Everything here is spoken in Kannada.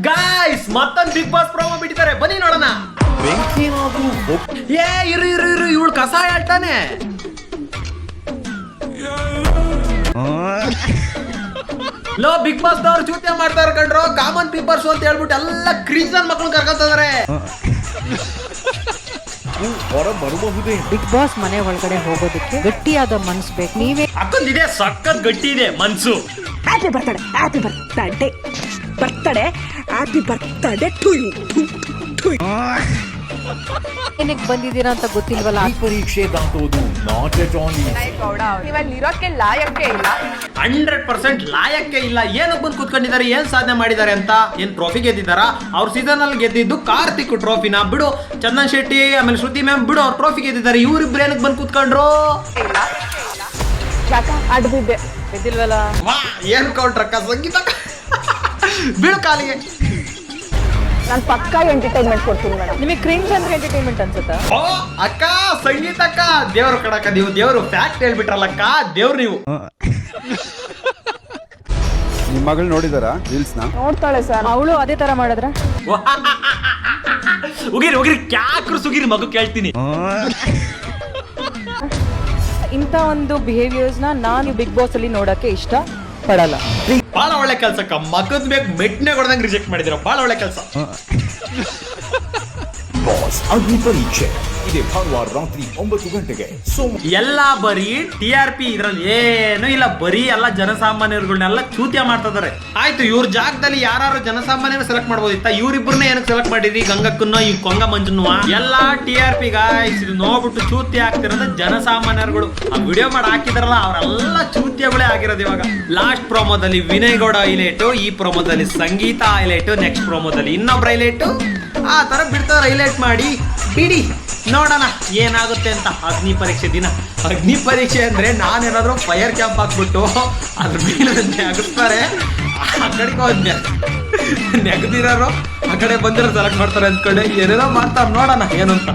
ಗಾಯ್ಸ್ ಮತ್ತೊಂದು ಬಿಗ್ ಬಾಸ್ ಪ್ರೋಮೋ ಬಿಟ್ಟಿದ್ದಾರೆ, ಬನ್ನಿ ನೋಡೋಣ. ಏ ಇರು ಇರು ಇರು, ಇವಳು ಕಸ ಹೇಳ್ತಾನೆ. ಲೋ ಬಿಗ್ ಬಾಸ್ ದವ್ರು ಚೂತ್ಯ ಮಾಡ್ತಾರೆ ಕಂಡ್ರು, ಕಾಮನ್ ಪೀಪರ್ಸ್ ಅಂತ ಹೇಳ್ಬಿಟ್ಟು ಎಲ್ಲ ಕ್ರಿಶ್ಚಿಯನ್ ಮಕ್ಕಳು ಕರ್ಕೊತಿದಾರೆ. ಹೊರ ಬರಬಹುದೇ? ಬಿಗ್ ಬಾಸ್ ಮನೆ ಒಳಗಡೆ ಹೋಗೋದಕ್ಕೆ ಗಟ್ಟಿಯಾದ ಮನ್ಸು ಬೇಕು. ನೀವೇ ಅಕ್ಕೊಂದಿದೆ, ಸಖತ್ ಗಟ್ಟಿ ಇದೆ ಮನ್ಸು. Happy birthday, happy birthday, birthday, happy birthday to you. ಏನಕ್ಕೆ ಬಂದಿದ್ದೀರಾ ಅಂತ ಗೊತ್ತಿಲ್ವಲ್ಲ. ಈ ಪರೀಕ್ಷೆ ದಾಟೋದು ನಾಟ್ ಎಟ್ ಆಲ್ ನೀವಲ್ಲಿ ಇರೋಕೆ ಲಾಯಕ್ಕೆ ಇಲ್ಲ. 100% ಲಾಯಕ್ಕೆ ಇಲ್ಲ. ಏನಕ್ಕೆ ಬಂದು ಕೂತ್ಕೊಂಡಿದ್ದಾರೆ, ಏನ್ ಸಾಧನೆ ಮಾಡಿದ್ದಾರೆ ಅಂತ, ಏನ್ ಟ್ರೋಫಿ ಗೆದ್ದಿದಾರ? ಅವ್ರ ಸೀಸನ್ ಅಲ್ಲಿ ಗೆದ್ದಿದ್ದು ಕಾರ್ತಿಕ್ ಟ್ರೋಫಿನ ಬಿಡು, ಚಂದನ್ ಶೆಟ್ಟಿ ಆಮೇಲೆ ಶ್ರುತಿ ಮ್ಯಾಮ್ ಬಿಡು, ಅವ್ರ ಟ್ರೋಫಿ ಗೆದ್ದಿದ್ದಾರೆ. ಇವ್ರಿಬ್ರು ಏನಕ್ಕೆ ಬಂದು ಕೂತ್ಕೊಂಡ್ರು? ಯಾಕ ಅಡ್ಬಿದ್ದೆ ಗೆದ್ದಿಲ್ವಲ್ಲ. ವಾ ಏನ್ ಕೌಂಟ್ರಕ್ಕ, ಸಂಗೀತ ಬಿಡು ಕಾಲಿಗೆ. ನಾನು ಪಕ್ಕಾ ಎಂಟರ್ಟೈನ್ಮೆಂಟ್ ಕೊಡ್ತೀನಿ ಮೇಡಮ್. ನಿಮಗೆ ಕ್ರಿಂಜ್ ಅಂದ್ರೆ ಎಂಟರ್ಟೈನ್ಮೆಂಟ್ ಅನ್ಸುತ್ತಾ? ಓ ಅಕ್ಕ, ಸಂಗೀತ ಅಕ್ಕ, ದೇವ್ರು ಕಡಕ್ಕ ನೀವು, ದೇವ್ರು ಫ್ಯಾಕ್ಟ್ ಹೇಳ್ಬಿಟ್ರಲ್ಲಕ್ಕ, ದೇವ್ರು ನೀವು. ನಿಮ್ಮ ಮಗಳು ನೋಡಿದಾರಾ ರೀಲ್ಸ್ ನ? ನೋಡ್ತಾಳೆ ಸರ್. ಅವಳು ಅದೇ ತರ ಮಾಡಿದ್ರ ಉಗಿರಿ ಉಗಿರಿ, ಕ್ಯಾಕ್ರು ಸುಗಿರಿ ಮಗು ಕೇಳ್ತೀನಿ. ಇಂಥ ಒಂದು ಬಿಹೇವಿಯರ್ಸ್ ನಾನು ಬಿಗ್ ಬಾಸ್ ಅಲ್ಲಿ ನೋಡಕ್ಕೆ ಇಷ್ಟ ಪಡಲ್ಲ. ಬಹಳ ಒಳ್ಳೆ ಕೆಲ್ಸಕ್ಕ, ಮಗದ್ ಬೇಕು ಮೆಟ್ನೆ ಕೊಡ್ದಂಗೆ ರಿಜೆಕ್ಟ್ ಮಾಡಿದಿರ, ಬಹಳ ಒಳ್ಳೆ ಕೆಲಸ. ಬಾಸ್ ಅಗ್ನಿ ಪರೀಕ್ಷೆ ಇದೆ ಭಾನುವಾರ ರಾತ್ರಿ 9 ಗಂಟೆಗೆ. ಎಲ್ಲ ಬರೀ TRP, ಇದ್ರಲ್ಲಿ ಏನು ಇಲ್ಲ, ಬರೀ ಎಲ್ಲ ಜನಸಾಮಾನ್ಯರುಗಳನ್ನೆಲ್ಲ ಚೂತ್ಯ ಮಾಡ್ತಾ ಇದಾರೆ. ಆಯ್ತು, ಇವ್ರ ಜಾಗದಲ್ಲಿ ಯಾರು ಜನಸಾಮಾನ್ಯರು ಸೆಲೆಕ್ಟ್ ಮಾಡ್ಬೋದಿತ್ತ, ಇವ್ರಿಬ್ರನ್ನೇ ಏನಕ್ಕೆ ಸೆಲೆಕ್ಟ್ ಮಾಡಿದ್ರಿ? ಗಂಗಕ್ಕನ್ನು ಈ ಕೊಂಗ ಮಂಜನ್ನು ಎಲ್ಲ TRP ಗಾಯ್ಸ್. ಇದು ನೋಡ್ಬಿಟ್ಟು ಚೂತ್ಯ ಆಗ್ತಿರೋದು ಜನಸಾಮಾನ್ಯರುಗಳು. ಆ ವಿಡಿಯೋ ಮಾಡಿ ಹಾಕಿದಾರಲ್ಲ ಅವರೆಲ್ಲ ಚೂತ್ಯಗಳೇ ಆಗಿರೋದು. ಇವಾಗ ಲಾಸ್ಟ್ ಪ್ರೋಮೋದಲ್ಲಿ ವಿನಯ್ ಗೌಡ ಹೈಲೈಟು, ಈ ಪ್ರೋಮೋದಲ್ಲಿ ಸಂಗೀತ ಹೈಲೈಟು, ನೆಕ್ಸ್ಟ್ ಪ್ರೋಮೋದಲ್ಲಿ ಇನ್ನೊಬ್ರು ಹೈಲೈಟು. ಆ ತರ ಬಿಡ್ತಾರೆ, ಹೈಲೈಟ್ ಮಾಡಿ ಬಿಡಿ, ನೋಡೋಣ ಏನಾಗುತ್ತೆ ಅಂತ. ಅಗ್ನಿ ಪರೀಕ್ಷೆ ದಿನ, ಅಗ್ನಿ ಪರೀಕ್ಷೆ ಅಂದ್ರೆ ನಾನೇನಾದ್ರೂ ಫೈರ್ ಕ್ಯಾಂಪ್ ಹಾಕ್ಬಿಟ್ಟು ಅದ್ರ ಮೇಲೆ ನೆಗೆಸ್ತಾರೆ, ಆ ಕಡೆಗೆ ಹೋದ್ನೆ ನೆಗದಿರೋರು ಆ ಕಡೆ ಬಂದಿರೋ ಸೆಲೆಕ್ಟ್ ಮಾಡ್ತಾರೆ ಅಂದ್ಕೊಂಡೆ, ಏನೇನೋ ಮಾಡ್ತಾರೆ, ನೋಡೋಣ ಏನು ಅಂತ.